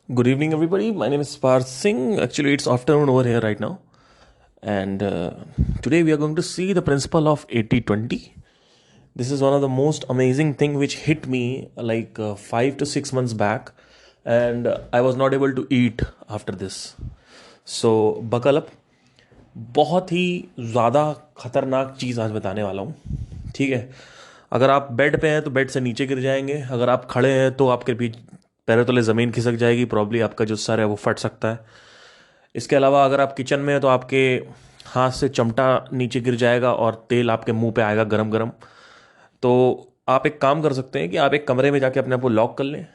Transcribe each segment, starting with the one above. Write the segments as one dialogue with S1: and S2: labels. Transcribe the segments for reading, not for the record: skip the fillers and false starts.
S1: Good evening, everybody. My name is Parth Singh. Actually, it's afternoon over here right now. And today we are going to see the principle of 80-20. This is one of the most amazing thing which hit me like 5 to 6 months back. And I was not able to eat after this. So, buckle up. बहुत ही ज़्यादा खतरनाक चीज़ आज बताने वाला हूँ. ठीक है. अगर आप बेड पे हैं तो बेड से नीचे गिर जाएंगे. अगर आप खड़े हैं तो आपके पैरों तले ज़मीन खिसक जाएगी. प्रॉब्ली आपका जो सर है वो फट सकता है. इसके अलावा अगर आप किचन में हैं तो आपके हाथ से चिमटा नीचे गिर जाएगा और तेल आपके मुंह पे आएगा गरम गरम. तो आप एक काम कर सकते हैं कि आप एक कमरे में जाके अपने आप को लॉक कर लें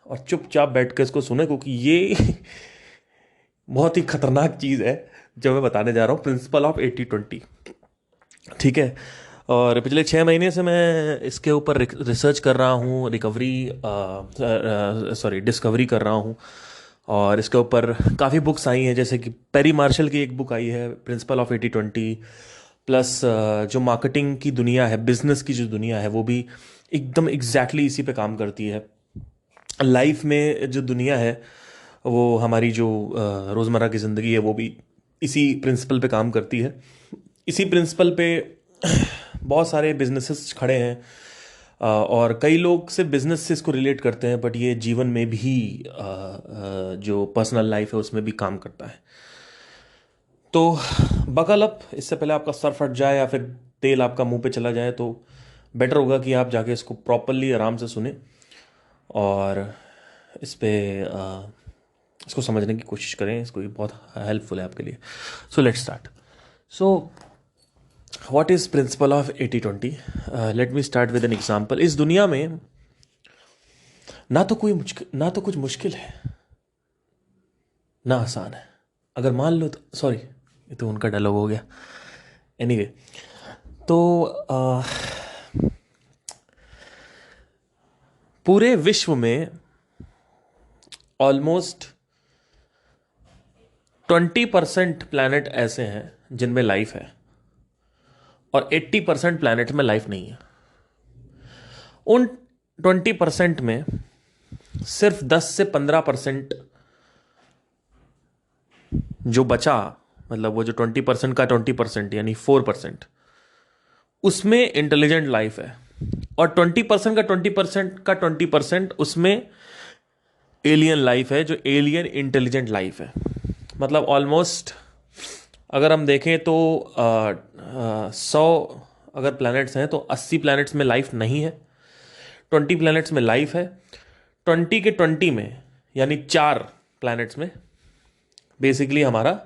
S1: और चुपचाप बैठ के इसको सुने, क्योंकि ये बहुत ही खतरनाक चीज़ है जो मैं बताने जा रहा हूँ. Principle of 80-20. ठीक है. और पिछले 6 महीने से मैं इसके ऊपर रिसर्च कर रहा हूँ, डिस्कवरी कर रहा हूँ. और इसके ऊपर काफ़ी बुक्स आई हैं, जैसे कि पेरी मार्शल की एक बुक आई है प्रिंसिपल ऑफ 80-20. प्लस जो मार्केटिंग की दुनिया है, बिजनेस की जो दुनिया है, वो भी एकदम एग्जैक्टली इसी पे काम करती है. लाइफ में जो दुनिया है, वो हमारी जो रोज़मर्रा की ज़िंदगी है, वो भी इसी प्रिंसिपल पे काम करती है. इसी प्रिंसिपल पे बहुत सारे बिजनेसेस खड़े हैं. और कई लोग सिर्फ बिजनेस से इसको रिलेट करते हैं, बट ये जीवन में भी जो पर्सनल लाइफ है उसमें भी काम करता है. तो बकल अप. इससे पहले आपका सर फट जाए या फिर तेल आपका मुंह पे चला जाए तो बेटर होगा कि आप जाके इसको प्रॉपरली आराम से सुने और इस पे इसको समझने की कोशिश करें. इसको ये बहुत हेल्पफुल है आपके लिए. So let's start. So what is principle of 80-20? Let me start with an example. इस दुनिया में ना तो कुछ मुश्किल है, ना आसान है. अगर मान लो तो, सॉरी ये तो उनका डायलॉग हो गया. एनीवे, तो पूरे विश्व में ऑलमोस्ट 20% प्लैनेट ऐसे हैं जिनमें लाइफ है और 80% प्लैनेट में लाइफ नहीं है. उन 20% में सिर्फ 10 से 15% जो बचा, मतलब वो जो 20% का 20% यानी 4%, उसमें इंटेलिजेंट लाइफ है. और 20% का 20% उसमें एलियन लाइफ है, जो एलियन इंटेलिजेंट लाइफ है. मतलब ऑलमोस्ट अगर हम देखें तो 100 अगर प्लैनेट्स हैं तो 80 प्लैनेट्स में लाइफ नहीं है, 20 प्लैनेट्स में लाइफ है. 20 के 20 में यानी 4 प्लैनेट्स में बेसिकली हमारा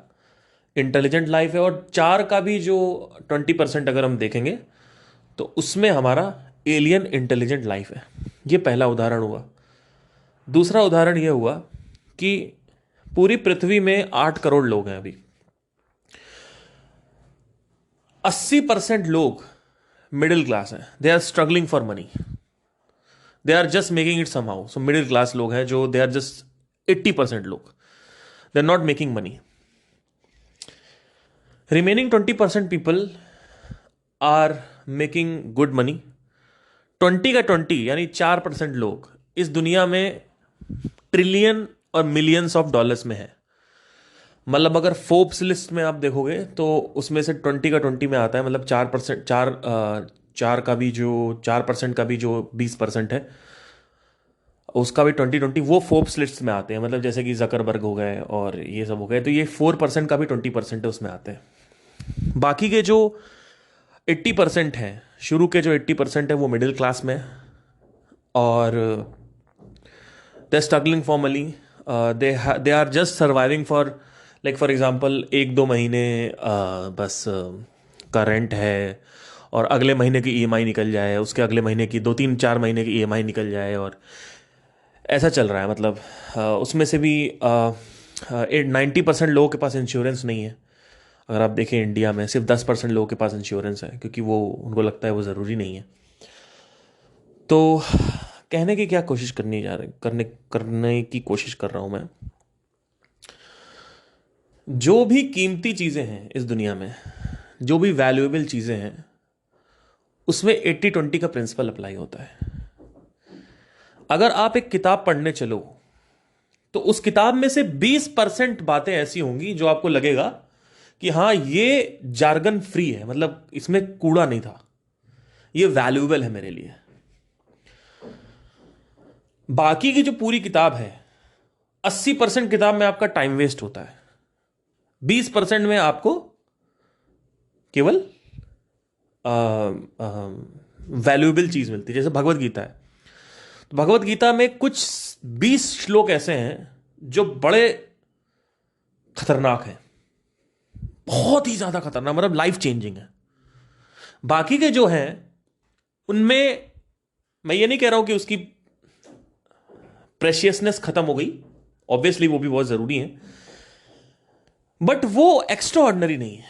S1: इंटेलिजेंट लाइफ है. और 4 का भी जो 20% अगर हम देखेंगे तो उसमें हमारा एलियन इंटेलिजेंट लाइफ है. ये पहला उदाहरण हुआ. दूसरा उदाहरण यह हुआ कि पूरी पृथ्वी में 8 करोड़ लोग हैं. अभी 80% लोग मिडिल क्लास हैं. They are struggling for money, they are just making it somehow. So middle class लोग हैं जो दे आर जस्ट 80% लोग, they are not making money. Remaining 20% people are making good money. 20 का 20 यानी 4% लोग इस दुनिया में ट्रिलियन और मिलियंस ऑफ डॉलर्स में है. मतलब अगर फोर्ब्स लिस्ट में आप देखोगे तो उसमें से 20 का 20 में आता है. मतलब 4%, चार का भी जो 4% का भी जो 20% है उसका भी 20-20 वो फोर्ब्स लिस्ट में आते हैं. मतलब जैसे कि जकरबर्ग हो गए और ये सब हो गए, तो ये 4% का भी 20% है उसमें आते हैं. बाकी के जो 80% हैं, शुरू के जो 80% है वो मिडिल क्लास में है और they struggling for money. They are just surviving for, like for example 1-2 महीने बस का रेंट है और अगले महीने की ईएमआई निकल जाए, उसके अगले महीने की 2-3-4 महीने की ईएमआई निकल जाए और ऐसा चल रहा है. मतलब उसमें से भी 90% लोगों के पास इंश्योरेंस नहीं है. अगर आप देखें इंडिया में सिर्फ 10% लोगों के पास इंश्योरेंस है, क्योंकि वो उनको लगता है वो ज़रूरी नहीं है. तो कहने की क्या कोशिश करने की कोशिश कर रहा हूँ मैं, जो भी कीमती चीज़ें हैं इस दुनिया में, जो भी वैल्यूएबल चीज़ें हैं, उसमें 80-20 का प्रिंसिपल अप्लाई होता है. अगर आप एक किताब पढ़ने चलो तो उस किताब में से 20% बातें ऐसी होंगी जो आपको लगेगा कि हाँ ये जार्गन फ्री है, मतलब इसमें कूड़ा नहीं था, ये वैल्यूएबल है मेरे लिए। बाकी की जो पूरी किताब है, 80% किताब में आपका टाइम वेस्ट होता है, 20% में आपको केवल वैल्यूएबल चीज मिलती है। जैसे भगवत गीता है, तो भगवत गीता में कुछ 20 श्लोक ऐसे हैं जो बड़े खतरनाक हैं, बहुत ही ज्यादा खतरनाक, मतलब लाइफ चेंजिंग है। बाकी के जो हैं उनमें मैं ये नहीं कह रहा हूं कि उसकी प्रेशियसनेस खत्म हो गई, ऑब्वियसली वो भी बहुत जरूरी है, बट वो एक्स्ट्रा ऑर्डिनरी नहीं है।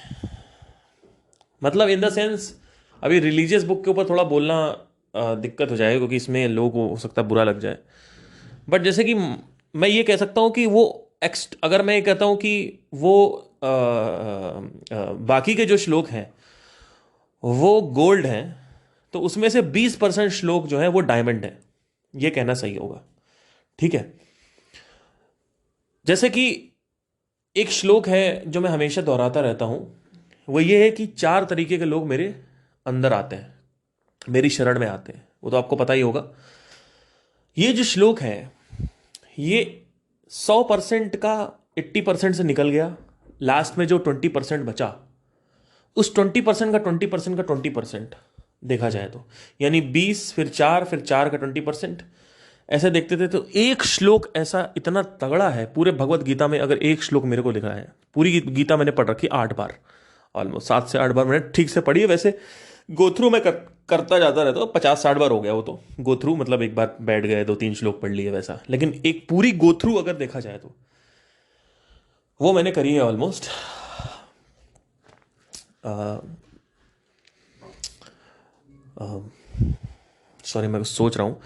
S1: मतलब इन द सेंस, अभी रिलीजियस बुक के ऊपर थोड़ा बोलना दिक्कत हो जाएगा क्योंकि इसमें लोगों को हो सकता है बुरा लग जाए, बट जैसे कि मैं ये कह सकता हूं कि वो अगर मैं ये कहता हूं कि वो बाकी के जो श्लोक हैं वो गोल्ड हैं, तो उसमें से 20% श्लोक जो है वो डायमंड है, ये कहना सही होगा। ठीक है, जैसे कि एक श्लोक है जो मैं हमेशा दोहराता रहता हूं, वो ये है कि 4 तरीके के लोग मेरे अंदर आते हैं, मेरी शरण में आते हैं, वो तो आपको पता ही होगा। ये जो श्लोक है ये 100% का 80% से निकल गया, लास्ट में जो 20% बचा, उस 20% का 20% का 20% देखा जाए तो, यानी 20 फिर 4 फिर 4 का 20%, ऐसे देखते थे। तो एक श्लोक ऐसा इतना तगड़ा है पूरे भगवत गीता में, अगर एक श्लोक मेरे को लिखा है, पूरी गीता मैंने पढ़ रखी 8 बार, ऑलमोस्ट 7 से 8 बार मैंने ठीक से पढ़ी है। वैसे गो थ्रू मैं करता जाता रहता हूँ, 50-60 बार हो गया वो तो गो थ्रू, मतलब एक बार बैठ गए 2-3 श्लोक पढ़ लिए वैसा, लेकिन एक पूरी गो थ्रू अगर देखा जाए तो वो मैंने करी है ऑलमोस्ट सॉरी मैं सोच रहा हूँ,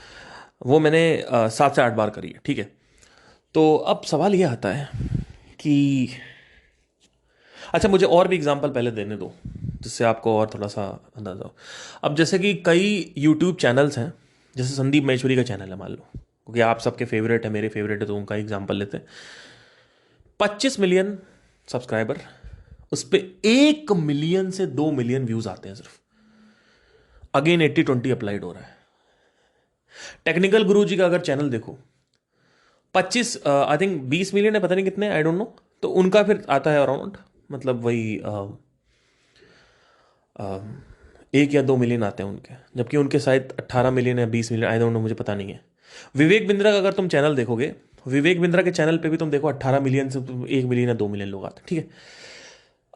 S1: वो मैंने 7 से 8 बार करी है। ठीक है, तो अब सवाल ये आता है कि अच्छा मुझे और भी एग्जांपल पहले देने दो जिससे आपको और थोड़ा सा अंदाजा हो। अब जैसे कि कई यूट्यूब चैनल्स हैं, जैसे संदीप महेश्वरी का चैनल है मान लो, क्योंकि आप सबके फेवरेट है, मेरे फेवरेट है, तो उनका एग्जांपल लेते हैं। 25 मिलियन सब्सक्राइबर, उस पर 1 मिलियन से 2 मिलियन व्यूज आते हैं सिर्फ। अगेन 80-20 अप्लाइड हो रहा है। टेक्निकल गुरु जी का अगर चैनल देखो, 25 आई थिंक 20 मिलियन है, पता नहीं कितने, आई डोंट नो, तो उनका फिर आता है अराउंड, मतलब वही 1 या 2 मिलियन आते हैं उनके, जबकि उनके शायद 18 मिलियन या 20 मिलियन, आई डोंट नो, मुझे पता नहीं है। विवेक बिंद्रा का अगर तुम चैनल देखोगे, विवेक बिंद्रा के चैनल पे भी तुम देखो 18 मिलियन से 1 मिलियन या 2 मिलियन लोग आते हैं। ठीक है,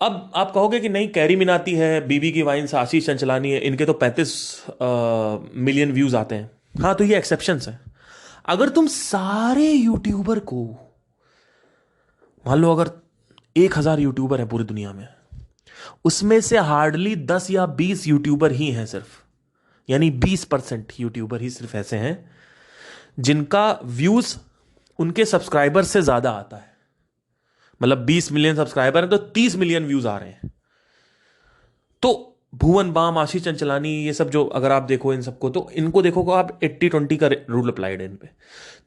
S1: अब आप कहोगे कि नहीं, कैरी मिनाती है, बीबी की वाइन्स, आशीष चंचलानी है, इनके तो 35 मिलियन व्यूज आते हैं। हाँ, तो ये एक्सेप्शंस है। अगर तुम सारे यूट्यूबर को मान लो, अगर 1000 यूट्यूबर है पूरी दुनिया में, उसमें से हार्डली 10 या 20 यूट्यूबर ही हैं सिर्फ, यानी 20% यूट्यूबर ही सिर्फ ऐसे हैं जिनका व्यूज उनके सब्सक्राइबर से ज्यादा आता है। मतलब 20 मिलियन सब्सक्राइबर है तो 30 मिलियन व्यूज आ रहे हैं। तो भुवन बाम, आशीष चंचलानी, ये सब जो अगर आप देखो इन सबको, तो इनको देखोगे आप 80-20 का रूल अप्लाइड है इन पे।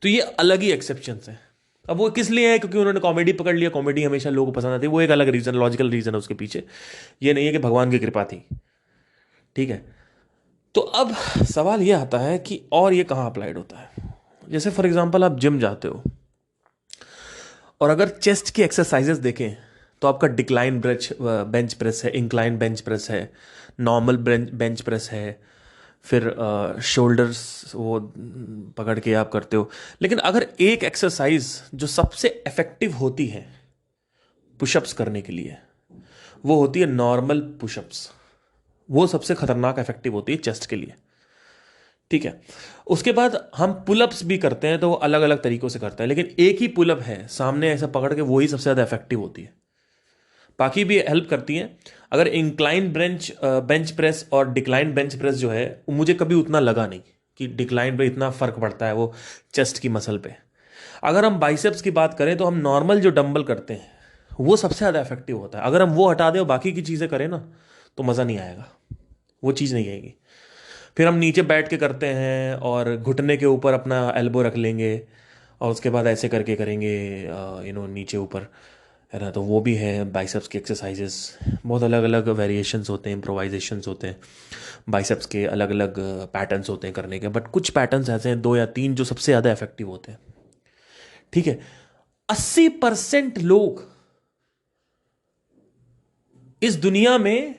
S1: तो ये अलग ही एक्सेप्शन है। अब वो किस लिए है? क्योंकि उन्होंने कॉमेडी पकड़ लिया, कॉमेडी हमेशा लोगों को पसंद आती है, वो एक अलग रीजन, लॉजिकल रीजन है उसके पीछे, ये नहीं है कि भगवान की कृपा थी। ठीक है, तो अब सवाल ये आता है कि और ये कहाँ अप्लाइड होता है। जैसे फॉर एग्जाम्पल आप जिम जाते हो और अगर चेस्ट की एक्सरसाइजेस देखें तो आपका डिक्लाइन बेंच प्रेस है, इंक्लाइन बेंच प्रेस है, नॉर्मल बेंच प्रेस है, फिर शोल्डर्स वो पकड़ के आप करते हो। लेकिन अगर एक एक्सरसाइज जो सबसे इफेक्टिव होती है पुशअप्स करने के लिए, वो होती है नॉर्मल पुशअप्स। वो सबसे खतरनाक इफेक्टिव होती है चेस्ट के लिए। ठीक है, उसके बाद हम पुलअप्स भी करते हैं, तो वो अलग अलग तरीकों से करते हैं, लेकिन एक ही पुलअप है सामने ऐसा पकड़ के, वही सबसे ज़्यादा इफेक्टिव होती है। बाकी भी हेल्प करती हैं। अगर इंक्लाइन बेंच प्रेस और डिक्लाइन बेंच प्रेस जो है, मुझे कभी उतना लगा नहीं कि डिक्लाइन पे इतना फर्क पड़ता है वो चेस्ट की मसल पे। अगर हम बाइसेप्स की बात करें तो हम नॉर्मल जो डंबल करते हैं वो सबसे ज़्यादा इफेक्टिव होता है। अगर हम वो हटा दें और बाकी की चीज़ें करें ना, तो मज़ा नहीं आएगा, वो चीज़ नहीं आएगी। फिर हम नीचे बैठ के करते हैं और घुटने के ऊपर अपना एल्बो रख लेंगे और उसके बाद ऐसे करके करेंगे नीचे ऊपर, है ना। तो वो भी है बाइसेप्स की एक्सरसाइजेस। बहुत अलग अलग वेरिएशंस होते हैं, इम्प्रोवाइजेशंस होते हैं, बाइसेप्स के अलग अलग पैटर्न्स होते हैं करने के, बट कुछ पैटर्न्स ऐसे हैं, 2 या 3 जो सबसे ज़्यादा इफेक्टिव होते हैं। ठीक है, 80% लोग इस दुनिया में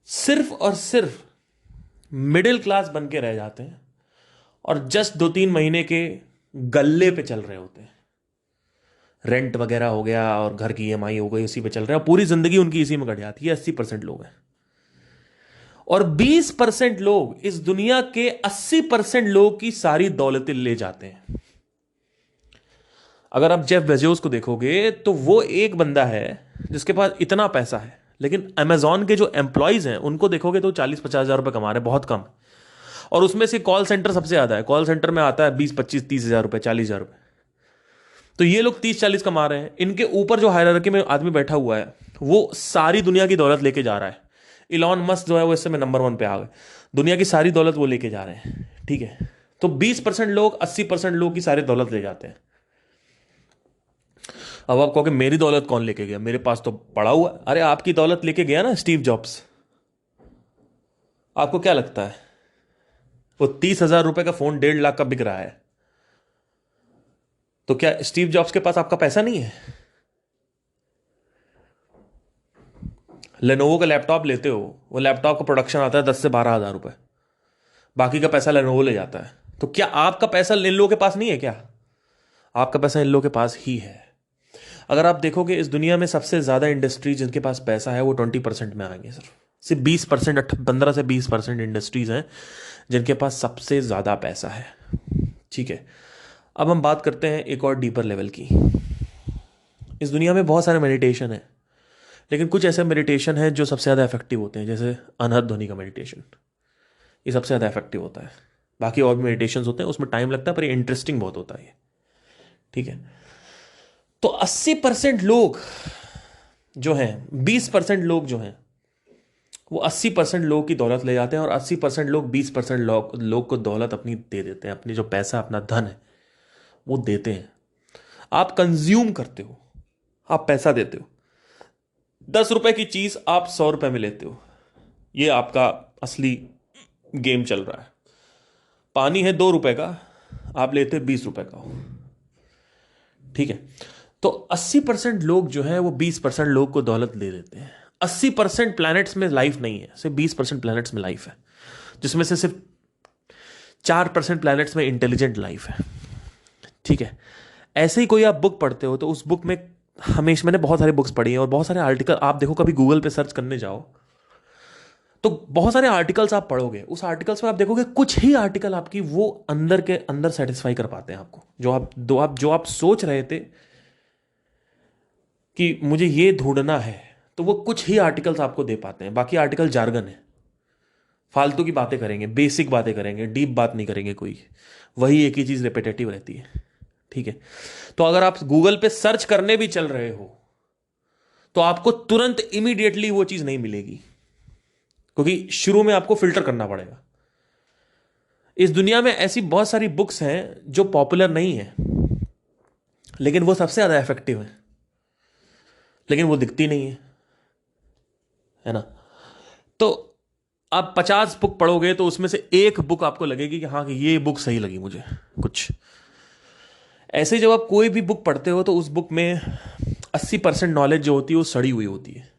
S1: सिर्फ और सिर्फ मिडिल क्लास बन के रह जाते हैं और जस्ट 2-3 महीने के गल्ले पे चल रहे होते हैं। रेंट वगैरह हो गया और घर की ईएमआई हो गई, उसी पे चल रहे हैं, पूरी जिंदगी उनकी इसी में कट जाती है। 80% लोग हैं। और 20% लोग इस दुनिया के 80% लोग की सारी दौलतें ले जाते हैं। अगर आप जेफ बेजोस को देखोगे तो वो एक बंदा है जिसके पास इतना पैसा है, लेकिन अमेजॉन के जो एम्प्लॉयज हैं उनको देखोगे तो 40-50 हज़ार रुपए कमा रहे हैं, बहुत कम। और उसमें से कॉल सेंटर सबसे ज्यादा है, कॉल सेंटर में आता है 20-25-30 हज़ार रुपए, 40 हज़ार रुपए। तो ये लोग 30-40 कमा रहे हैं। इनके ऊपर जो हायरार्की में आदमी बैठा हुआ है वो सारी दुनिया की दौलत लेके जा रहा है। इलॉन मस्क जो है वो इस समय नंबर 1 पे आ गए, दुनिया की सारी दौलत वो लेके जा रहे हैं। ठीक है, तो 20% लोग 80% लोग की सारी दौलत ले जाते हैं। अब आप कहोगे मेरी दौलत कौन लेके गया, मेरे पास तो पड़ा हुआ। अरे आपकी दौलत लेके गया ना स्टीव जॉब्स। आपको क्या लगता है वो 30 हज़ार रुपए का फोन 1.5 लाख का बिक रहा है, तो क्या स्टीव जॉब्स के पास आपका पैसा नहीं है? लेनोवो का लैपटॉप लेते हो, वो लैपटॉप का प्रोडक्शन आता है 10 से 12 हज़ार रुपए, बाकी का पैसा लेनोवो ले जाता है। तो क्या आपका पैसा इन लोगों के पास नहीं है क्या? आपका पैसा इन लोगों के पास ही है। अगर आप देखोगे इस दुनिया में सबसे ज्यादा इंडस्ट्रीज जिनके पास पैसा है वो 20% में आएंगे। सिर्फ 20%, 15 से 20% इंडस्ट्रीज हैं जिनके पास सबसे ज्यादा पैसा है। ठीक है, अब हम बात करते हैं एक और डीपर लेवल की। इस दुनिया में बहुत सारे मेडिटेशन है, लेकिन कुछ ऐसे मेडिटेशन है जो सबसे ज़्यादा इफेक्टिव होते हैं, जैसे अनहद ध्वनि का मेडिटेशन। ये सबसे ज़्यादा इफेक्टिव होता है। बाकी और भी मेडिटेशन होते हैं, उसमें टाइम लगता है, पर ये इंटरेस्टिंग बहुत होता है ये। ठीक है, तो 80% लोग जो हैं, 20% लोग जो हैं वो 80% लोग की दौलत ले जाते हैं, और 80% लोग 20% लोग को दौलत अपनी दे देते हैं। अपनी जो पैसा, अपना धन है वो देते हैं। आप कंज्यूम करते हो, आप पैसा देते हो। 10 रुपए की चीज आप 100 रुपए में लेते हो। ये आपका असली गेम चल रहा है। पानी है 2 रुपए का, आप लेते 20 रुपए का हो। ठीक है, तो 80% लोग जो है वो 20% लोग को दौलत दे देते हैं। 80% प्लैनेट्स में लाइफ नहीं है, सिर्फ 20% प्लैनेट्स में लाइफ है, जिसमें से सिर्फ 4% प्लैनेट्स में इंटेलिजेंट लाइफ है। ठीक है, ऐसे ही कोई आप बुक पढ़ते हो तो उस बुक में हमेशा, मैंने बहुत सारी बुक्स पढ़ी हैं और बहुत सारे आर्टिकल आप देखो, कभी गूगल पे सर्च करने जाओ तो बहुत सारे आर्टिकल्स आप पढ़ोगे। उस आर्टिकल्स में आप देखोगे कुछ ही आर्टिकल आपकी वो अंदर के अंदर सेटिस्फाई कर पाते हैं आपको। जो आप सोच रहे थे कि मुझे ये ढूंढना है, तो वो कुछ ही आर्टिकल्स आपको दे पाते हैं। बाकी आर्टिकल जार्गन है, फालतू की बातें करेंगे, बेसिक बातें करेंगे, डीप बात नहीं करेंगे कोई। वही एक ही चीज रिपीटेटिव रहती है। ठीक है, तो अगर आप गूगल पे सर्च करने भी चल रहे हो तो आपको तुरंत इमीडिएटली वो चीज नहीं मिलेगी, क्योंकि शुरू में आपको फिल्टर करना पड़ेगा। इस दुनिया में ऐसी बहुत सारी बुक्स हैं जो पॉपुलर नहीं है, लेकिन वो सबसे ज्यादा इफेक्टिव है, लेकिन वो दिखती नहीं है ना। तो आप 50 बुक पढ़ोगे तो उसमें से एक बुक आपको लगेगी कि हाँ, कि ये बुक सही लगी मुझे कुछ। ऐसे जब आप कोई भी बुक पढ़ते हो तो उस बुक में 80% नॉलेज जो होती है वो सड़ी हुई होती है।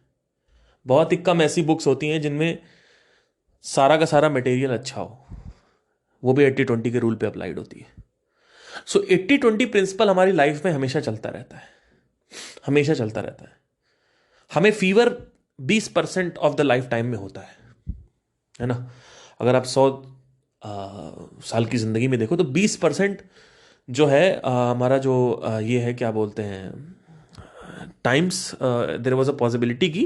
S1: बहुत ही कम ऐसी बुक्स होती हैं जिनमें सारा का सारा मटेरियल अच्छा हो, वो भी 80-20 के रूल पे अप्लाइड होती है। सो 80-20 प्रिंसिपल हमारी लाइफ में हमेशा चलता रहता है, हमेशा चलता रहता है। हमें fever 20% of the life time में होता है ना। अगर आप 100 साल की जिंदगी में देखो तो 20% जो है हमारा जो ये है, क्या बोलते हैं, times there was a possibility कि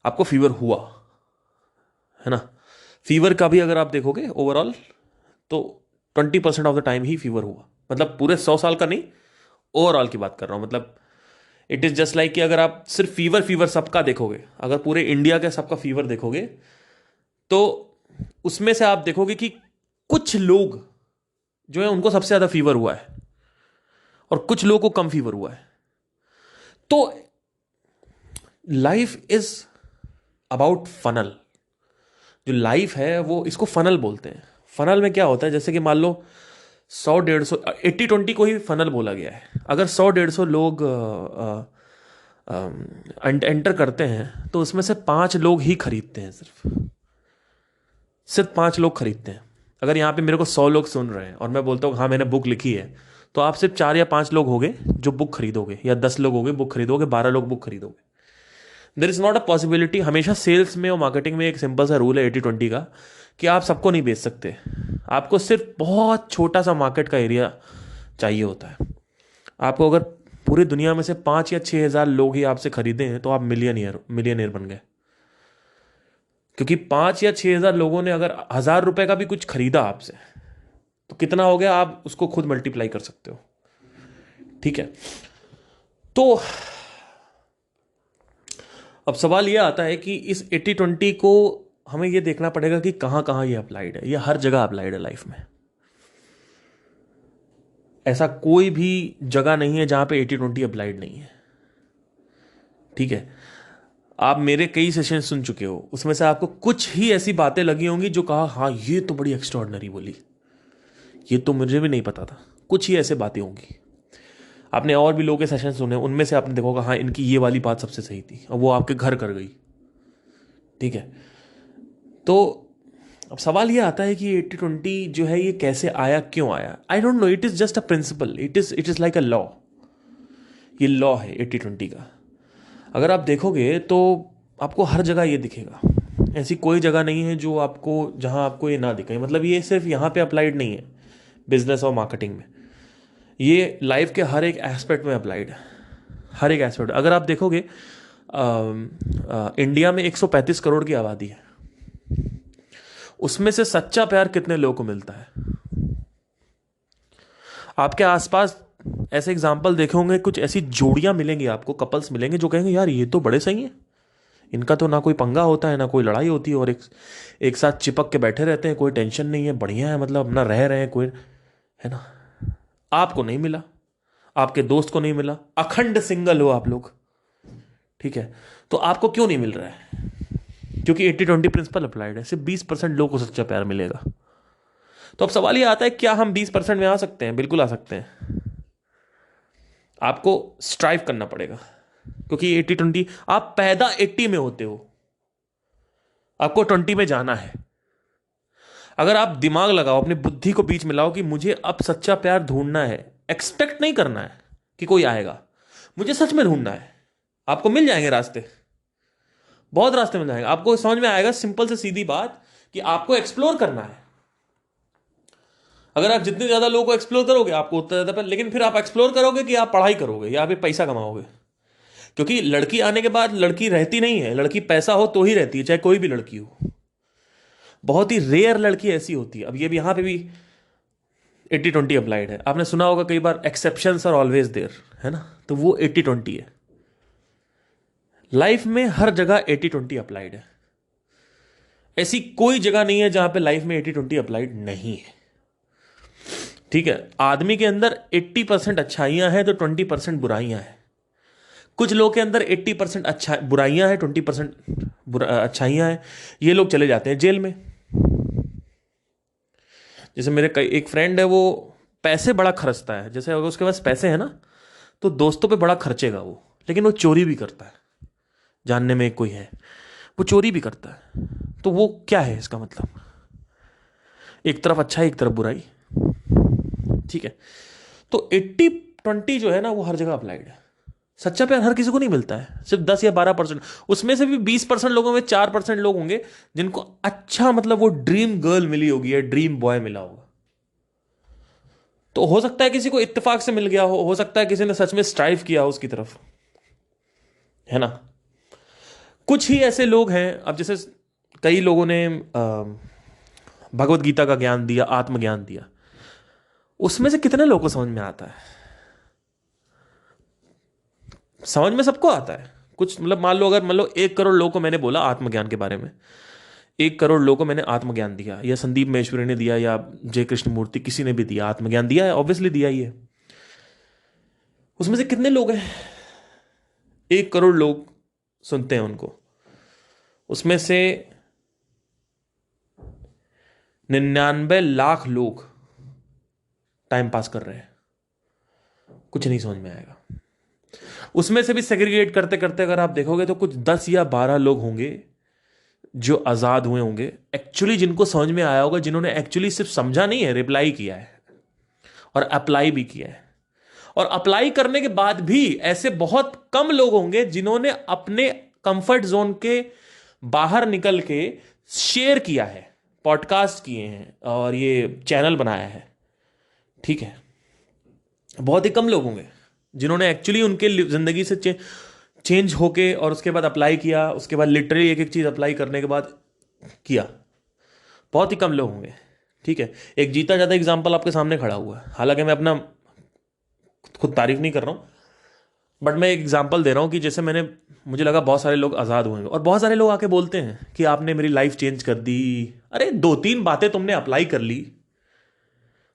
S1: आपको फीवर हुआ, है ना। फीवर का भी अगर आप देखोगे ओवरऑल तो 20% of the time he fever हुआ। मतलब पूरे 100 साल का नहीं, ओवरऑल की बात कर रहा हूं। मतलब इट इज जस्ट लाइक कि अगर आप सिर्फ फीवर सबका देखोगे, अगर पूरे इंडिया के सबका फीवर देखोगे तो उसमें से आप देखोगे कि कुछ लोग जो है उनको सबसे ज्यादा फीवर हुआ है और कुछ लोगों को कम फीवर हुआ है। तो लाइफ इज अबाउट फनल। जो लाइफ है वो इसको फनल बोलते हैं। फनल में क्या होता है, जैसे कि मान लो 100-150, 80-20 को ही फनल बोला गया है। अगर 100-150 लोग एंटर करते हैं तो उसमें से 5 लोग ही खरीदते हैं। सिर्फ 5 लोग खरीदते हैं। अगर यहाँ पे मेरे को 100 लोग सुन रहे हैं और मैं बोलता हूँ हाँ मैंने बुक लिखी है, तो आप सिर्फ 4 या 5 लोग होगे जो बुक खरीदोगे, या 10 लोग होगे बुक खरीदोगे, 12 लोग बुक खरीदोगे। There is not a possibility. हमेशा सेल्स में और मार्केटिंग में एक सिंपल सा रूल है 80-20 का, कि आप सबको नहीं बेच सकते। आपको सिर्फ बहुत छोटा सा मार्केट का एरिया चाहिए होता है। आपको अगर पूरी दुनिया में से 5 या 6 हज़ार लोग ही आपसे खरीदे हैं तो आप मिलियनियर बन गए। क्योंकि 5 या 6 हज़ार लोगों ने अगर 1,000 रुपए का भी कुछ खरीदा आपसे, तो कितना हो गया आप उसको खुद मल्टीप्लाई कर सकते हो। ठीक है, तो अब सवाल यह आता है कि इस 80-20 को हमें यह देखना पड़ेगा कि कहां कहां ये अप्लाइड है। ये हर जगह अप्लाइड है लाइफ में। ऐसा कोई भी जगह नहीं है जहां पे 80-20 अप्लाइड नहीं है। ठीक है, आप मेरे कई सेशन सुन चुके हो, उसमें से आपको कुछ ही ऐसी बातें लगी होंगी जो कहा हाँ ये तो बड़ी एक्स्ट्रॉर्डनरी बोली, ये तो मुझे भी नहीं पता था। कुछ ही ऐसे बातें होंगी। आपने और भी लोगों के सेशन सुने, उनमें से आपने देखोगा हाँ इनकी ये वाली बात सबसे सही थी और वो आपके घर कर गई। ठीक है, तो अब सवाल ये आता है कि 80-20 जो है ये कैसे आया, क्यों आया। I don't know, it is just a principle, it is like a law. ये लॉ है 80-20 का। अगर आप देखोगे तो आपको हर जगह ये दिखेगा। ऐसी कोई जगह नहीं है जो आपको जहां आपको ये ना दिखे। मतलब ये सिर्फ यहाँ पे अप्लाइड नहीं है बिजनेस और मार्केटिंग में, ये लाइफ के हर एक एस्पेक्ट में अप्लाइड है। हर एक एस्पेक्ट। अगर आप देखोगे इंडिया में 135 करोड़ की आबादी है, उसमें से सच्चा प्यार कितने लोगों को मिलता है? आपके आसपास ऐसे एग्जाम्पल देखे होंगे, कुछ ऐसी जोड़ियां मिलेंगी आपको, कपल्स मिलेंगे जो कहेंगे यार ये तो बड़े सही हैं, इनका तो ना कोई पंगा होता है ना कोई लड़ाई होती है, और एक साथ चिपक के बैठे रहते हैं, कोई टेंशन नहीं है, बढ़िया है, मतलब अपना रह रहे हैं, कोई है ना। आपको नहीं मिला, आपके दोस्त को नहीं मिला, अखंड सिंगल हो आप लोग। ठीक है, तो आपको क्यों नहीं मिल रहा है? क्योंकि 80-20 प्रिंसिपल अप्लाइड है। सिर्फ 20% लोगों को सच्चा प्यार मिलेगा। तो अब सवाल ये आता है क्या हम 20% में आ सकते हैं? बिल्कुल आ सकते हैं। आपको स्ट्राइव करना पड़ेगा, क्योंकि 80-20, आप पैदा 80 में होते हो, आपको 20 में जाना है। अगर आप दिमाग लगाओ, अपनी बुद्धि को बीच में लाओ कि मुझे अब सच्चा प्यार ढूंढना है, एक्सपेक्ट नहीं करना है कि कोई आएगा, मुझे सच में ढूंढना है। आपको मिल जाएंगे रास्ते, बहुत रास्ते मिल जाएंगे। आपको समझ में आएगा, सिंपल से सीधी बात, कि आपको एक्सप्लोर करना है। अगर आप जितने ज्यादा लोगों को एक्सप्लोर करोगे आपको उतना ज्यादा लेकिन फिर आप एक्सप्लोर करोगे कि आप पढ़ाई करोगे या आप पैसा कमाओगे? क्योंकि लड़की आने के बाद लड़की रहती नहीं है। लड़की पैसा हो तो ही रहती है, चाहे कोई भी लड़की हो। बहुत ही रेयर लड़की ऐसी होती है। अब ये भी यहां पे भी 80-20 अप्लाइड है। आपने सुना होगा कई बार, एक्सेप्शंस आर ऑलवेज देयर, है ना। तो वो 80-20 है। लाइफ में हर जगह 80-20 अप्लाइड है। ऐसी कोई जगह नहीं है जहां पे लाइफ में 80-20 अप्लाइड नहीं है। ठीक है, आदमी के अंदर 80% अच्छाइयां हैं तो 20% बुराइयां हैं। कुछ लोग के अंदर 80% अच्छा बुराइयां हैं, 20% अच्छाइयां हैं। ये लोग चले जाते हैं जेल में। जैसे मेरे एक फ्रेंड है, वो पैसे बड़ा खर्चता है। जैसे अगर उसके पास पैसे हैं ना, तो दोस्तों पे बड़ा खर्चेगा वो, लेकिन वो चोरी भी करता है। जानने में कोई है, वो चोरी भी करता है। तो वो क्या है इसका मतलब? एक तरफ अच्छा है, एक तरफ बुराई। ठीक है, तो 80-20 जो है ना, वो हर जगह अप्लाइड है। सच्चा प्यार हर किसी को नहीं मिलता है, सिर्फ 10 या 12%। उसमें से भी 20% लोगों में 4% लोग होंगे जिनको अच्छा, मतलब वो ड्रीम गर्ल मिली होगी या ड्रीम बॉय मिला होगा। तो हो सकता है किसी को इत्तेफाक से मिल गया हो सकता है किसी ने सच में स्ट्राइव किया हो उसकी तरफ, है ना। कुछ ही ऐसे लोग हैं, अब जैसे कई लोगों ने भगवत गीता का ज्ञान दिया, आत्मज्ञान दिया, उसमें से कितने लोगों को समझ में आता है? समझ में सबको आता है कुछ। मतलब मान लो 1 करोड़ लोगों को मैंने बोला आत्मज्ञान के बारे में, 1 करोड़ लोगों को मैंने आत्मज्ञान दिया, या संदीप महेश्वरी ने दिया, या जय कृष्ण मूर्ति, किसी ने भी दिया, आत्मज्ञान दिया है, ऑब्वियसली दिया ही है। उसमें से कितने लोग हैं? 1 करोड़ लोग सुनते हैं उनको, उसमें से 99 लाख लोग टाइम पास कर रहे हैं, कुछ नहीं समझ में आएगा। उसमें से भी सेग्रीगेट करते करते अगर आप देखोगे तो कुछ 10 या 12 लोग होंगे जो आजाद हुए होंगे, एक्चुअली जिनको समझ में आया होगा, जिन्होंने एक्चुअली सिर्फ समझा नहीं है, रिप्लाई किया है और अप्लाई भी किया है। और अप्लाई करने के बाद भी ऐसे बहुत कम लोग होंगे जिन्होंने अपने कंफर्ट जोन के बाहर निकल के शेयर किया है, पॉडकास्ट किए हैं और ये चैनल बनाया है। ठीक है, बहुत ही कम लोग होंगे जिन्होंने एक्चुअली उनके जिंदगी से चेंज होके और उसके बाद अप्लाई किया, उसके बाद लिटरली एक एक चीज अप्लाई करने के बाद किया। बहुत ही कम लोग होंगे। ठीक है, एक जीता जाता एग्जाम्पल आपके सामने खड़ा हुआ है, हालांकि मैं अपना खुद तारीफ नहीं कर रहा हूं, बट मैं एक एग्जाम्पल दे रहा हूं कि जैसे मुझे लगा बहुत सारे लोग आज़ाद हुए और बहुत सारे लोग आके बोलते हैं कि आपने मेरी लाइफ चेंज कर दी। अरे 2-3 बातें तुमने अप्लाई कर ली,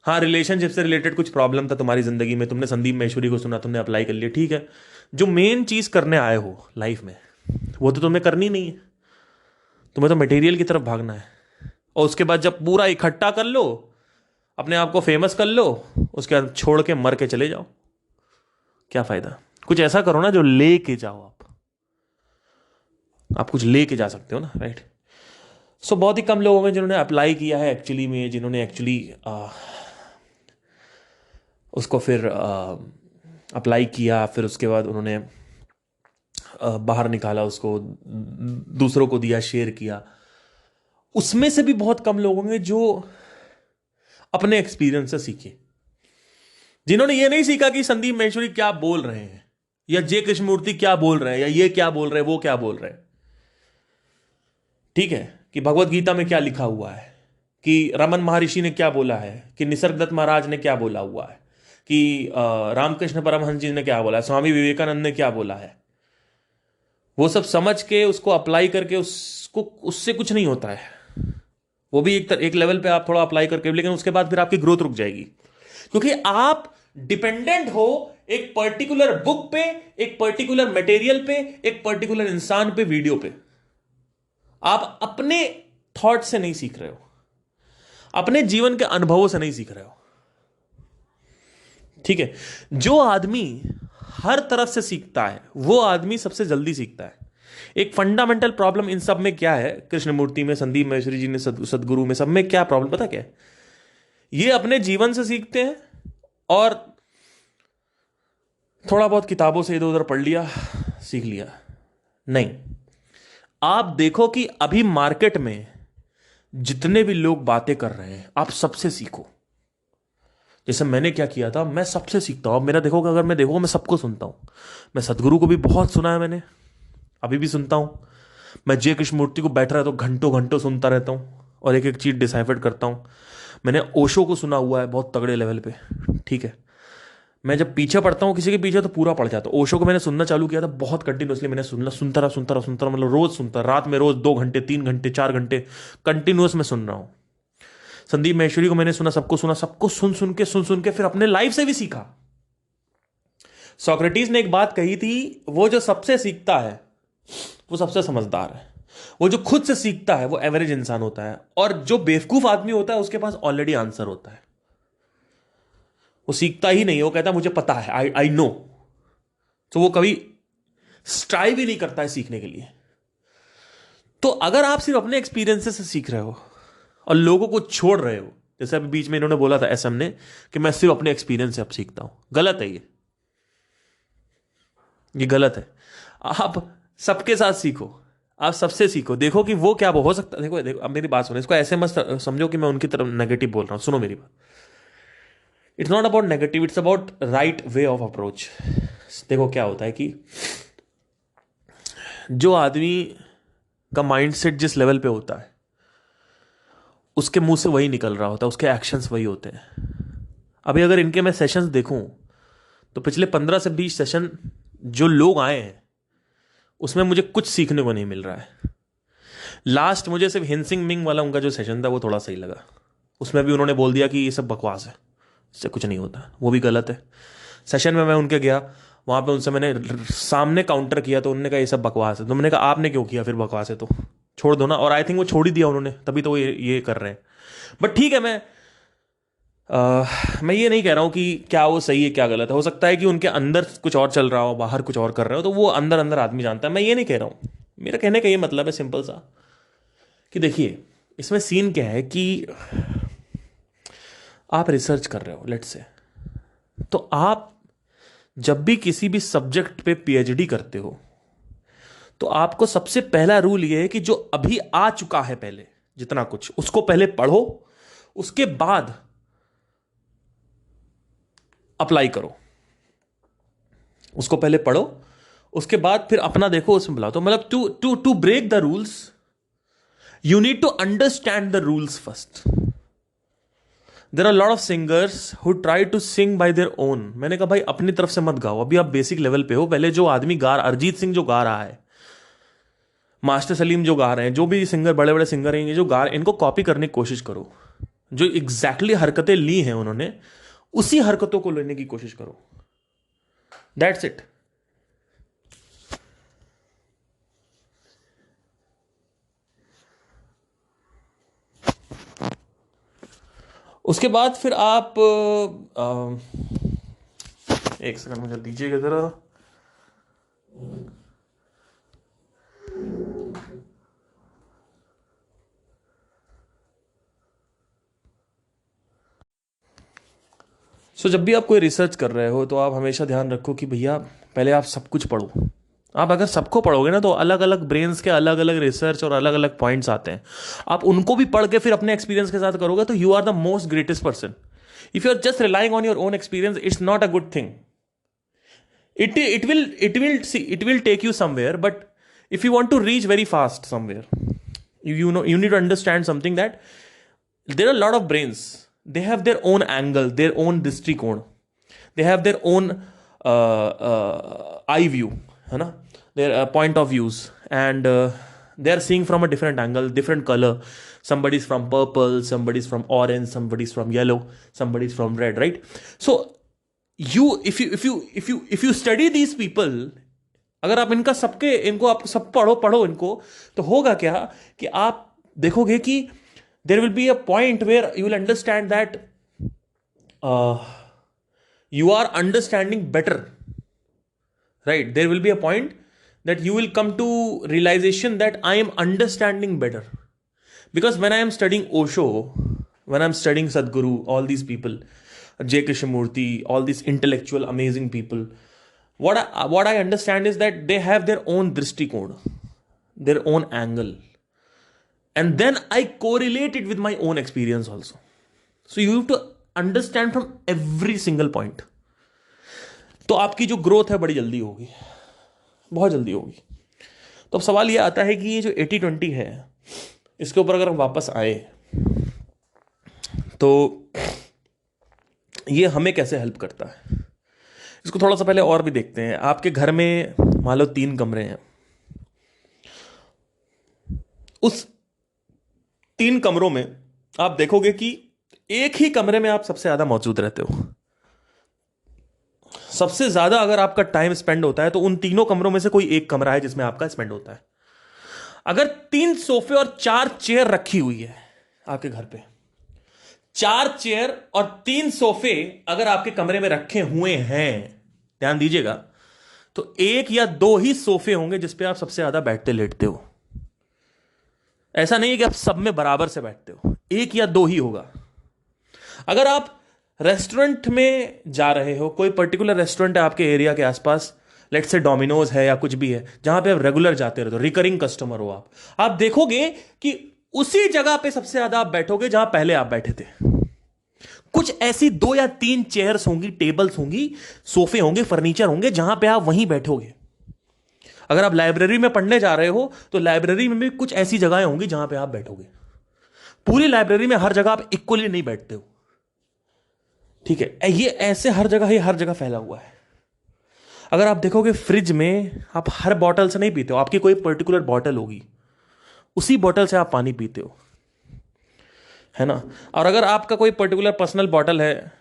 S1: हाँ रिलेशनशिप से रिलेटेड कुछ प्रॉब्लम था तुम्हारी जिंदगी में, तुमने संदीप महेश्वरी को सुना, तुमने अप्लाई कर लिया, ठीक है। जो मेन चीज करने आए हो लाइफ में वो तो तुम्हें करनी नहीं है, तुम्हें तो मटेरियल की तरफ भागना है। और उसके बाद जब पूरा इकट्ठा कर लो, अपने आप को फेमस कर लो, उसके बाद छोड़ के मर के चले जाओ, क्या फायदा। कुछ ऐसा करो ना जो लेके जाओ, आप कुछ लेके जा सकते हो ना, राइट। सो बहुत ही कम लोगों में जिन्होंने अप्लाई किया है एक्चुअली में, जिन्होंने एक्चुअली उसको फिर अप्लाई किया, फिर उसके बाद उन्होंने बाहर निकाला, उसको दूसरों को दिया, शेयर किया। उसमें से भी बहुत कम लोग होंगे जो अपने एक्सपीरियंस से सीखे, जिन्होंने ये नहीं सीखा कि संदीप महेश्वरी क्या बोल रहे हैं, या जय कृष्णमूर्ति क्या बोल रहे हैं, या ये क्या बोल रहे हैं, वो क्या बोल रहे हैं। ठीक है, कि भगवत गीता में क्या लिखा हुआ है, कि रमन महर्षि ने क्या बोला है, कि निसर्गदत्त महाराज ने क्या बोला हुआ है, कि रामकृष्ण परमहंस जी ने क्या बोला है, स्वामी विवेकानंद ने क्या बोला है। वो सब समझ के उसको अप्लाई करके उससे कुछ नहीं होता है। वो भी एक लेवल पे आप थोड़ा अप्लाई करके, लेकिन उसके बाद फिर आपकी ग्रोथ रुक जाएगी, क्योंकि आप डिपेंडेंट हो एक पर्टिकुलर बुक पे, एक पर्टिकुलर मटेरियल पे, एक पर्टिकुलर इंसान पे, वीडियो पे। आप अपने थॉट से नहीं सीख रहे हो, अपने जीवन के अनुभवों से नहीं सीख रहे हो। ठीक है, जो आदमी हर तरफ से सीखता है वो आदमी सबसे जल्दी सीखता है। एक फंडामेंटल प्रॉब्लम इन सब में क्या है, कृष्णमूर्ति में, संदीप महेश्वरी जी ने, सदगुरु में, सब में क्या प्रॉब्लम पता क्या है? ये अपने जीवन से सीखते हैं और थोड़ा बहुत किताबों से इधर उधर पढ़ लिया, सीख लिया नहीं। आप देखो कि अभी मार्केट में जितने भी लोग बातें कर रहे हैं, आप सबसे सीखो। जैसे मैंने क्या किया था, मैं सबसे सीखता हूं। अब मेरा देखोगे, अगर मैं देखूंगा, मैं सबको सुनता हूं। मैं सदगुरु को भी बहुत सुना है मैंने, अभी भी सुनता हूं। मैं जय कृष्णमूर्ति को बैठ रहा तो घंटों घंटों सुनता रहता हूं और एक एक चीज डिसाइफर करता हूं। मैंने ओशो को सुना हुआ है बहुत तगड़े लेवल पे। ठीक है, मैं जब पीछे पढ़ता हूँ किसी के पीछे तो पूरा पढ़ जाता हूँ। ओशो को मैंने सुनना चालू किया था बहुत कंटिन्यूसली, मैंने सुनता रहा, मतलब रोज सुनता, रात में रोज 2 घंटे 3 घंटे 4 घंटे कंटिन्यूस में सुन रहा हूँ। संदीप महेश्वरी को मैंने सुना, सबको सुन के फिर अपने लाइफ से भी सीखा। सोक्रेटिस ने एक बात कही थी, वो जो सबसे सीखता है वो सबसे समझदार है, वो जो खुद से सीखता है वो एवरेज इंसान होता है, और जो बेवकूफ आदमी होता है उसके पास ऑलरेडी आंसर होता है। वो सीखता ही नहीं, वो कहता मुझे पता है, आई नो। तो वो कभी स्ट्राइव ही नहीं करता है सीखने के लिए। तो अगर आप सिर्फ अपने एक्सपीरियंसेस से सीख रहे हो और लोगों को छोड़ रहे हो, जैसे अभी बीच में इन्होंने बोला था एसएम ने कि मैं सिर्फ अपने एक्सपीरियंस से अब सीखता हूं, गलत है ये गलत है। आप सबके साथ सीखो, आप सबसे सीखो, देखो कि वो क्या हो सकता है। देखो अब मेरी बात सुनो, इसको ऐसे मत समझो कि मैं उनकी तरफ नेगेटिव बोल रहा हूं। सुनो मेरी बात, it's not about negative, it's about right way of approach. देखो क्या होता है कि जो आदमी का माइंडसेट जिस लेवल पे होता है उसके मुंह से वही निकल रहा होता है, उसके एक्शंस वही होते हैं। अभी अगर इनके मैं सेशंस देखूं तो पिछले 15 से 20 सेशन जो लोग आए हैं उसमें मुझे कुछ सीखने को नहीं मिल रहा है। लास्ट मुझे सिर्फ हिनसिंग मिंग वाला उनका जो सेशन था वो थोड़ा सही लगा। उसमें भी उन्होंने बोल दिया कि ये सब बकवास है, इससे कुछ नहीं होता, वो भी गलत है। सेशन में मैं उनके गया, वहाँ पे उनसे मैंने सामने काउंटर किया तो उन्होंने कहा ये सब बकवास है। तो मैंने कहा आपने क्यों किया फिर, बकवास है तो छोड़ दो ना। और आई थिंक वो छोड़ ही दिया उन्होंने, तभी तो वो ये कर रहे हैं। बट ठीक है, मैं ये नहीं कह रहा हूँ कि क्या वो सही है क्या गलत है। हो सकता है कि उनके अंदर कुछ और चल रहा हो, बाहर कुछ और कर रहे हो, तो वो अंदर अंदर आदमी जानता है। मैं ये नहीं कह रहा हूँ, मेरा कहने का ये मतलब है सिंपल सा कि देखिए इसमें सीन क्या है कि आप रिसर्च कर रहे हो लेट्स से, तो आप जब भी किसी भी सब्जेक्ट पे पीएचडी करते हो तो आपको सबसे पहला रूल ये है कि जो अभी आ चुका है पहले जितना कुछ, उसको पहले पढ़ो, उसके बाद अप्लाई करो। उसको पहले पढ़ो, उसके बाद फिर अपना देखो, उसमें बुलाओ। तो मतलब to to to break the rules you need to understand the rules first. There are lot of singers who try to sing by their own. मैंने कहा भाई अपनी तरफ से मत गाओ, अभी आप बेसिक लेवल पे हो। पहले जो आदमी गा, अरिजीत सिंह जो गा रहा है, मास्टर सलीम जो गा रहे हैं, जो भी सिंगर बड़े बड़े सिंगर हैं, ये जो गा रहे हैं, इनको कॉपी करने की कोशिश करो। जो एग्जैक्टली हरकतें ली हैं उन्होंने, उसी हरकतों को लेने की कोशिश करो। That's it. उसके बाद फिर आप एक सेकंड मुझे दीजिएगा जरा। जब भी आप कोई रिसर्च कर रहे हो तो आप हमेशा ध्यान रखो कि भैया पहले आप सब कुछ पढ़ो। आप अगर सबको पढ़ोगे ना तो अलग अलग ब्रेन्स के अलग अलग रिसर्च और अलग अलग पॉइंट्स आते हैं। आप उनको भी पढ़ के फिर अपने एक्सपीरियंस के साथ करोगे तो you are the most greatest person. If you are just relying on your own experience, it's not a good thing. It will take you somewhere, but if you want to reach very fast somewhere, you need to understand something, that there are a lot of brains. They have their own angle, their own दृष्टिकोण, they have their own eye view, है ना, their point of views, and they are seeing from a different angle, different color. Somebody's from purple, somebody's from orange, somebody's from yellow, somebody's from red, right? So if you study these people, अगर आप इनका सबके इनको आप सब पढ़ो इनको, तो होगा क्या कि आप देखोगे कि there will be a point where you will understand that you are understanding better, right? There will be a point that you will come to realization that I am understanding better. Because when I am studying Osho, when I'm studying Sadhguru, all these people, J. Krishnamurti, all these intellectual, amazing people, what I understand is that they have their own drishtikon, their own angle. And then I correlate it with my own experience also. So you have to understand from every single point. तो आपकी जो growth है बड़ी जल्दी होगी, बहुत जल्दी होगी। तो अब सवाल ये आता है कि ये जो 80-20 है, इसके ऊपर अगर हम वापस आए तो ये हमें कैसे हेल्प करता है, इसको थोड़ा सा पहले और भी देखते हैं। आपके घर में मान लो 3 कमरे हैं, उस 3 कमरों में आप देखोगे कि एक ही कमरे में आप सबसे ज्यादा मौजूद रहते हो। सबसे ज्यादा अगर आपका टाइम स्पेंड होता है तो उन तीनों कमरों में से कोई एक कमरा है जिसमें आपका स्पेंड होता है। अगर 3 सोफे और 4 चेयर रखी हुई है आपके घर पे, 4 चेयर और 3 सोफे अगर आपके कमरे में रखे हुए हैं, ध्यान दीजिएगा, तो 1 या 2 ही सोफे होंगे जिसपे आप सबसे ज्यादा बैठते लेटते हो। ऐसा नहीं है कि आप सब में बराबर से बैठते हो, 1 या 2 ही होगा। अगर आप रेस्टोरेंट में जा रहे हो, कोई पर्टिकुलर रेस्टोरेंट है आपके एरिया के आसपास, लेट्स से डोमिनोज है या कुछ भी है, जहां पे आप रेगुलर जाते रहते हो, रिकरिंग कस्टमर हो आप देखोगे कि उसी जगह पे सबसे ज्यादा आप बैठोगे जहां पहले आप बैठे थे। कुछ ऐसी 2 या 3 चेयर्स होंगी, टेबल्स होंगी, सोफे होंगे, फर्नीचर होंगे, जहां पे आप वहीं बैठोगे। अगर आप लाइब्रेरी में पढ़ने जा रहे हो तो लाइब्रेरी में भी कुछ ऐसी जगहें होंगी जहां पे आप बैठोगे। पूरी लाइब्रेरी में हर जगह आप इक्वली नहीं बैठते हो, ठीक है? ये ऐसे हर जगह फैला हुआ है। अगर आप देखोगे फ्रिज में आप हर बॉटल से नहीं पीते हो, आपकी कोई पर्टिकुलर बॉटल होगी, उसी बॉटल से आप पानी पीते हो, है ना। और अगर आपका कोई पर्टिकुलर पर्सनल बॉटल है,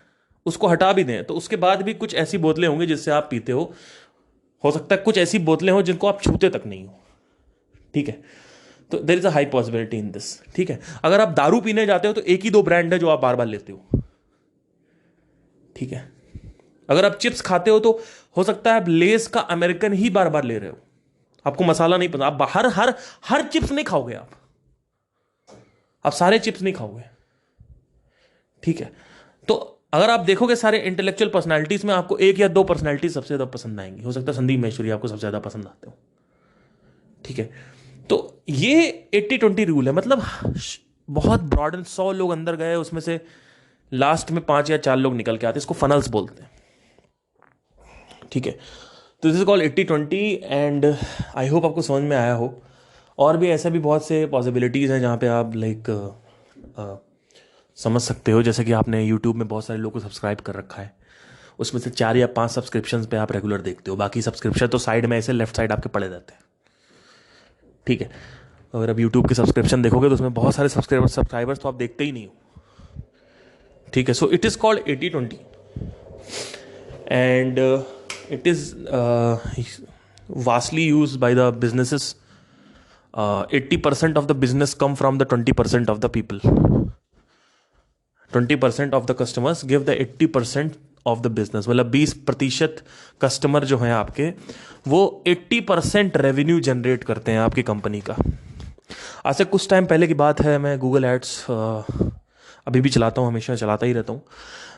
S1: उसको हटा भी दें तो उसके बाद भी कुछ ऐसी बोतलें होंगी जिससे आप पीते हो सकता है कुछ ऐसी बोतलें हो जिनको आप छूते तक नहीं हो, ठीक है। तो there is a high possibility in this, ठीक है। अगर आप दारू पीने जाते हो तो एक ही दो ब्रांड है जो आप बार बार लेते हो, ठीक है। अगर आप चिप्स खाते हो तो हो सकता है आप लेस का अमेरिकन ही बार बार ले रहे हो, आपको मसाला नहीं पसंद, आप हर हर हर चिप्स नहीं खाओगे, आप सारे चिप्स नहीं खाओगे, ठीक है। तो अगर आप देखोगे सारे इंटेलेक्चुअल पर्सनालिटीज में आपको एक या दो पर्सनालिटी सबसे ज्यादा पसंद आएंगी, हो सकता है संदीप महेश्वरी आपको सबसे ज्यादा पसंद आते हो, ठीक है। तो ये 80-20 रूल है, मतलब बहुत ब्रॉड एंड 100 लोग अंदर गए, उसमें से लास्ट में 5 या 4 लोग निकल के आते हैं, इसको फनल्स बोलते हैं, ठीक है। तो this is called 80-20 and I hope आपको समझ में आया हो। और भी ऐसा भी बहुत से पॉसिबिलिटीज़ हैं जहाँ पे आप समझ सकते हो, जैसे कि आपने यूट्यूब में बहुत सारे लोगों को सब्सक्राइब कर रखा है, उसमें से 4 या 5 सब्सक्रिप्शंस पे आप रेगुलर देखते हो, बाकी सब्सक्रिप्शन तो साइड में ऐसे लेफ्ट साइड आपके पड़े रहते हैं, ठीक है। अगर आप यूट्यूब के सब्सक्रिप्शन देखोगे तो उसमें बहुत सारे सब्सक्राइबर्स तो आप देखते ही नहीं हो, ठीक है। So it is called 80-20 and it is vastly used by the businesses. 80% of the business come from the 20% of the people. 20% of the customers give the 80% of the business. मतलब 20% कस्टमर जो हैं आपके, वो 80% रेवेन्यू जनरेट करते हैं आपकी company का। आज से कुछ टाइम पहले की बात है, मैं गूगल एड्स अभी भी चलाता हूँ, हमेशा चलाता ही रहता हूँ।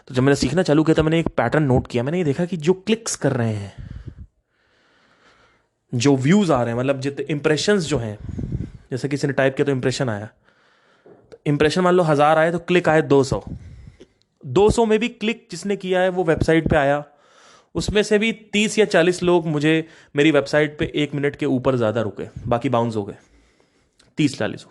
S1: तो जब मैंने सीखना चालू किया था, मैंने एक पैटर्न नोट किया, मैंने ये देखा कि जो क्लिक्स कर रहे हैं, जो व्यूज आ रहे हैं, मतलब जितने इंप्रेशंस जो हैं, जैसे किसी ने टाइप किया तो इंप्रेशन आया, तो इंप्रेशन मान लो 1000 आए तो क्लिक आए 200 में भी क्लिक जिसने किया है वो वेबसाइट पे आया, उसमें से भी 30 या 40 लोग मुझे मेरी वेबसाइट पे 1 मिनट के ऊपर ज़्यादा रुके, बाकी बाउंस हो गए। 30-40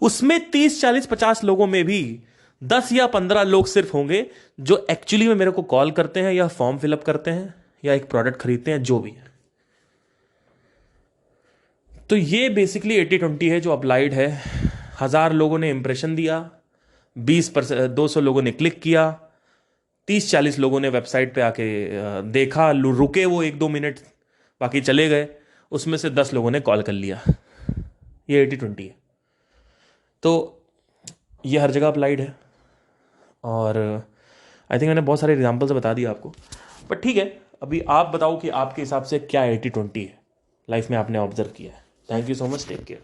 S1: उसमें 30-40-50 लोगों में भी 10 या 15 लोग सिर्फ होंगे जो एक्चुअली में मेरे को कॉल करते हैं या फॉर्म फिलअप करते हैं या एक प्रोडक्ट खरीदते हैं, जो भी है। तो ये बेसिकली 80-20 है जो अप्लाइड है। 1000 लोगों ने इंप्रेशन दिया, 200 लोगों ने क्लिक किया, 30-40 लोगों ने वेबसाइट पे आके देखा, रुके वो 1-2 मिनट, बाकी चले गए, उसमें से 10 लोगों ने कॉल कर लिया। ये 80-20 है। तो ये हर जगह अप्लाइड है, और आई थिंक मैंने बहुत सारे एग्जाम्पल्स बता दिए आपको, बट ठीक है, अभी आप बताओ कि आपके हिसाब से क्या 80-20 है, लाइफ में आपने ऑब्जर्व किया है। Thank you so much, take care.